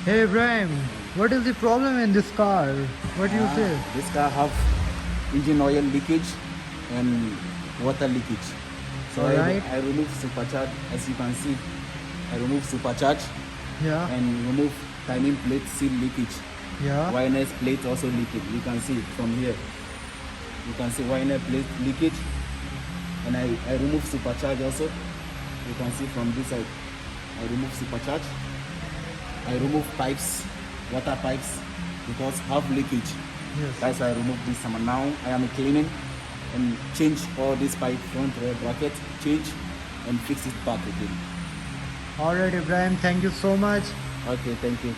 Hey Ibrahim, what is the problem in this car? What do you say? This car have engine oil leakage and water leakage. So Alright. I remove supercharge. As you can see, I remove supercharge Yeah, and remove timing plate seal leakage. yeah. Wireless plate also leakage. You can see it from here. You can see wireless plate leakage. And I remove supercharge also. You can see from this side. I remove supercharge. I remove pipes, water pipes, because have leakage. Yes. That's why I remove this one. Now I am cleaning and change all this pipe front rear bracket, change and fix it back again. Alright Ibrahim, thank you so much. Okay, thank you.